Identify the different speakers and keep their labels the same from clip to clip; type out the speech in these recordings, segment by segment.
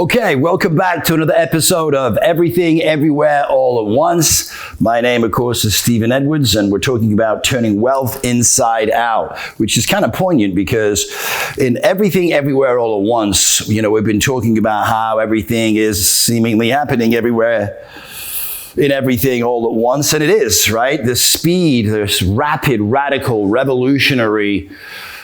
Speaker 1: Okay, welcome back to another episode of Everything, Everywhere, All at Once. My name, of course, is Stephen Edwards, and we're talking about turning wealth inside out, which is kind of poignant because in Everything, Everywhere, All at Once, we've been talking about how everything is seemingly happening everywhere, in everything all at once, and it is, right? The speed, this rapid, radical, revolutionary,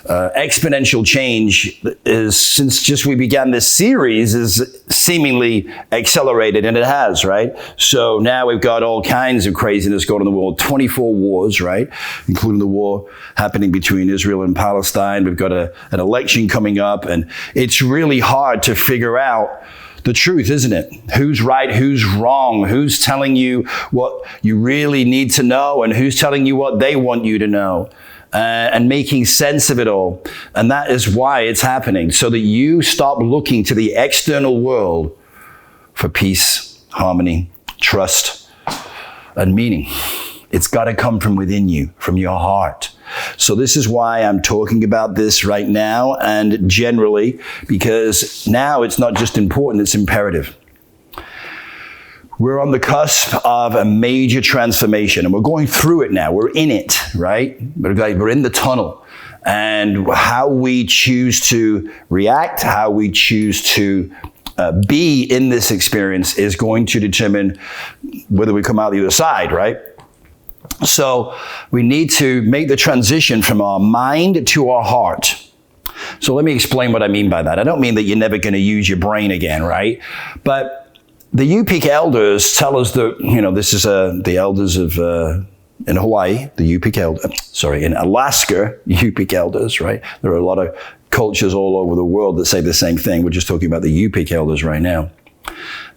Speaker 1: exponential change is, since just we began this series, is seemingly accelerated, and it has, right? So now we've got all kinds of craziness going on in the world, 24 wars, right? Including the war happening between Israel and Palestine. We've got an election coming up, and it's really hard to figure out the truth, isn't it? Who's right, who's wrong, who's telling you what you really need to know, and who's telling you what they want you to know. And making sense of it all. And that is why it's happening, so that you stop looking to the external world for peace, harmony, trust, and meaning. It's got to come from within you, from your heart. So this is why I'm talking about this right now, and generally, because now it's not just important, it's imperative. We're on the cusp of a major transformation, and we're going through it now. We're in it, right? We're in the tunnel. And how we choose to react, how we choose to be in this experience is going to determine whether we come out the other side, right? So we need to make the transition from our mind to our heart. So let me explain what I mean by that. I don't mean that you're never going to use your brain again, right? But the Yupik elders tell us that, this is the elders of, in Hawaii, the Yupik in Alaska, Yupik elders, right? There are a lot of cultures all over the world that say the same thing. We're just talking about the Yupik elders right now.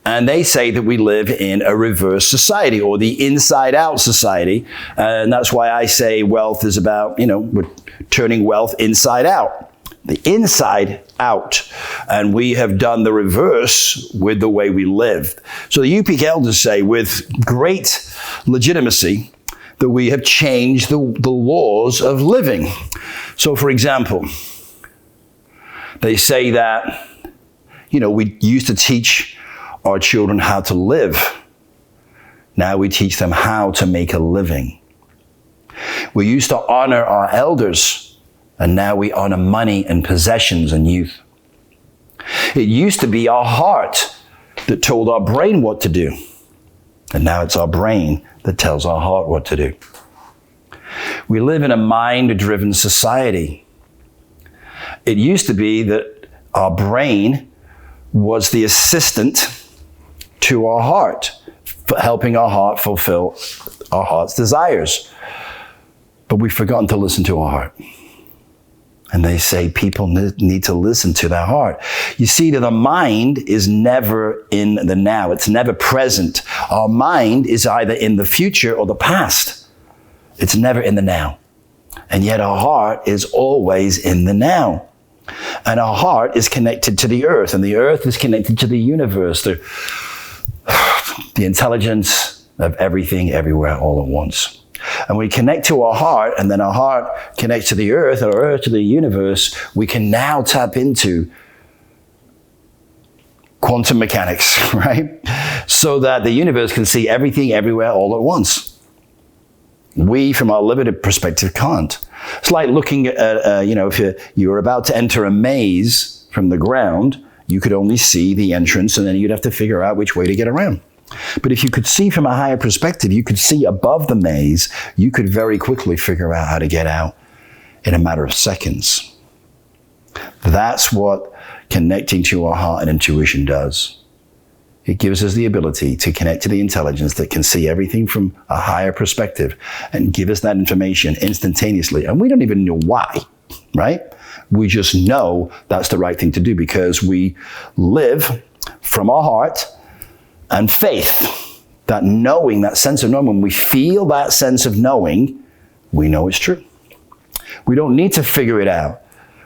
Speaker 1: And they say that we live in a reverse society, or the inside-out society. And that's why I say wealth is about, we're turning wealth inside out. The inside out. And we have done the reverse with the way we live. So the Yupik elders say with great legitimacy that we have changed the laws of living. So for example, they say that, we used to teach our children how to live. Now we teach them how to make a living. We used to honor our elders, and now we honor money and possessions and youth. It used to be our heart that told our brain what to do. And now it's our brain that tells our heart what to do. We live in a mind-driven society. It used to be that our brain was the assistant to our heart, helping our heart fulfill our heart's desires. But we've forgotten to listen to our heart. And they say people need to listen to their heart. You see, the mind is never in the now. It's never present. Our mind is either in the future or the past. It's never in the now. And yet our heart is always in the now. And our heart is connected to the earth, and the earth is connected to the universe, the intelligence of everything, everywhere, all at once. And we connect to our heart, and then our heart connects to the earth, and our earth to the universe. We can now tap into quantum mechanics, right? So that the universe can see everything, everywhere, all at once. We, from our limited perspective, can't. It's like looking at, if you're about to enter a maze from the ground, you could only see the entrance, and then you'd have to figure out which way to get around. But if you could see from a higher perspective, you could see above the maze, you could very quickly figure out how to get out in a matter of seconds. That's what connecting to our heart and intuition does. It gives us the ability to connect to the intelligence that can see everything from a higher perspective and give us that information instantaneously. And we don't even know why, right? We just know that's the right thing to do because we live from our heart and faith, that knowing, that sense of knowing. When we feel that sense of knowing, we know it's true. We don't need to figure it out.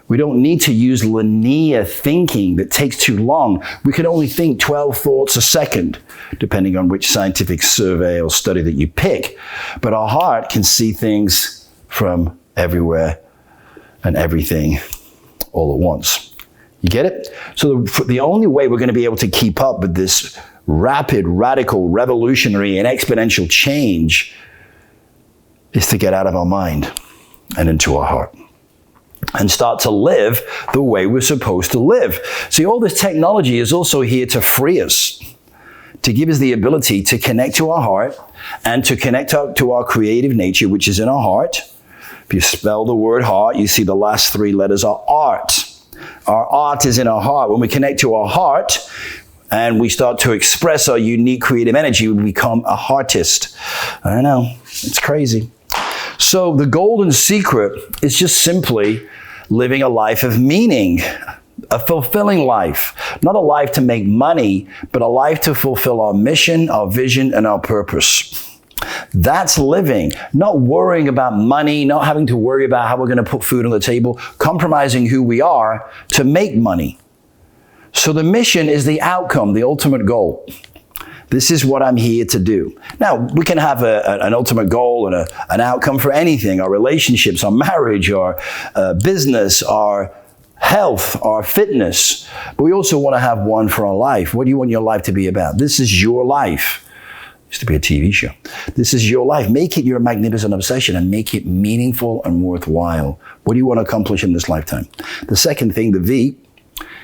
Speaker 1: We don't need to use linear thinking that takes too long. We can only think 12 thoughts a second, depending on which scientific survey or study that you pick. But our heart can see things from everywhere and everything all at once. You get it? So the only way we're going to be able to keep up with this rapid, radical, revolutionary, and exponential change is to get out of our mind and into our heart and start to live the way we're supposed to live. See, all this technology is also here to free us, to give us the ability to connect to our heart and to connect up to our creative nature, which is in our heart. If you spell the word heart, you see the last three letters are art. Our art is in our heart. When we connect to our heart and we start to express our unique creative energy, we become a heartist. I know, it's crazy. So the golden secret is just simply living a life of meaning, a fulfilling life. Not a life to make money, but a life to fulfill our mission, our vision, and our purpose. That's living, not worrying about money, not having to worry about how we're going to put food on the table, compromising who we are to make money. So the mission is the outcome, the ultimate goal. This is what I'm here to do. Now, we can have an ultimate goal and an outcome for anything, our relationships, our marriage, our business, our health, our fitness. But we also want to have one for our life. What do you want your life to be about? This is your life. Used to be a TV show. This is your life. Make it your magnificent obsession and make it meaningful and worthwhile. What do you want to accomplish in this lifetime? The second thing, the V,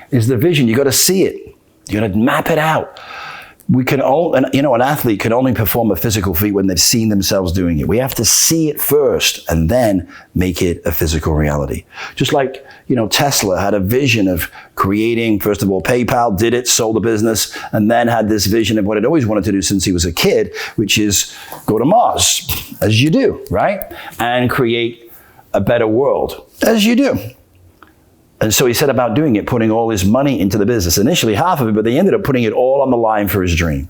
Speaker 1: is the vision. You got to see it. You got to map it out. We can an athlete can only perform a physical feat when they've seen themselves doing it. We have to see it first and then make it a physical reality. Just like, Tesla had a vision of creating, first of all, PayPal, did it, sold the business, and then had this vision of what he'd always wanted to do since he was a kid, which is go to Mars, as you do, right? And create a better world, as you do. And so he set about doing it, putting all his money into the business. Initially half of it, but they ended up putting it all on the line for his dream.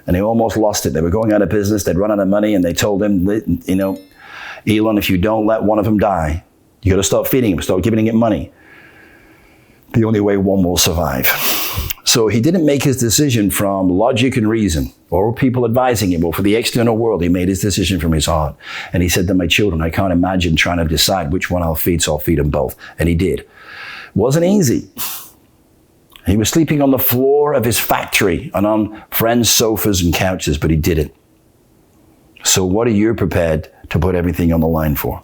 Speaker 1: And he almost lost it. They were going out of business, they'd run out of money, and they told him, Elon, if you don't let one of them die, you got to start feeding him, start giving him money. The only way one will survive. So he didn't make his decision from logic and reason or people advising him or for the external world. He made his decision from his heart. And he said to my children, I can't imagine trying to decide which one I'll feed, so I'll feed them both. And he did. Wasn't easy. He was sleeping on the floor of his factory and on friends' sofas and couches, but he did it. So what are you prepared to put everything on the line for?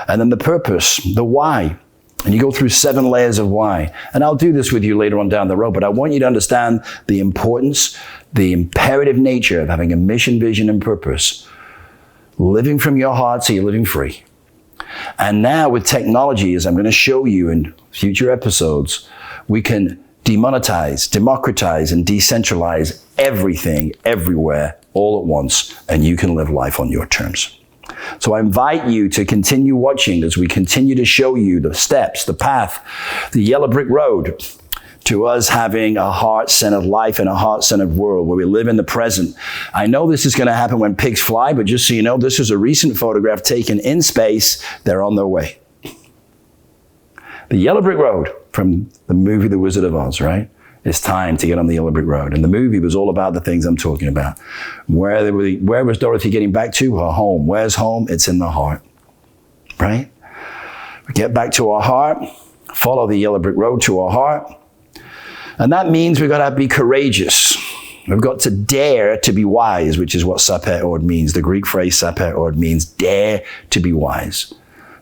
Speaker 1: And then the purpose, the why. And you go through 7 layers of why. And I'll do this with you later on down the road, but I want you to understand the importance, the imperative nature of having a mission, vision, and purpose. Living from your heart so you're living free. And now with technology, as I'm going to show you in future episodes, we can demonetize, democratize, and decentralize everything, everywhere, all at once, and you can live life on your terms. So I invite you to continue watching as we continue to show you the steps, the path, the yellow brick road to us having a heart-centered life and a heart-centered world where we live in the present. I know this is going to happen when pigs fly, but just so you know, this is a recent photograph taken in space. They're on their way. The yellow brick road from the movie The Wizard of Oz, right? It's time to get on the yellow brick road. And the movie was all about the things I'm talking about. Where was Dorothy getting back to? Her home. Where's home? It's in the heart, right? We get back to our heart, follow the yellow brick road to our heart. And that means we've got to be courageous. We've got to dare to be wise, which is what saper ord means. The Greek phrase saper ord means dare to be wise.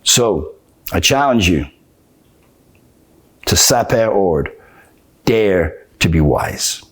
Speaker 1: So I challenge you to saper ord, dare to be wise.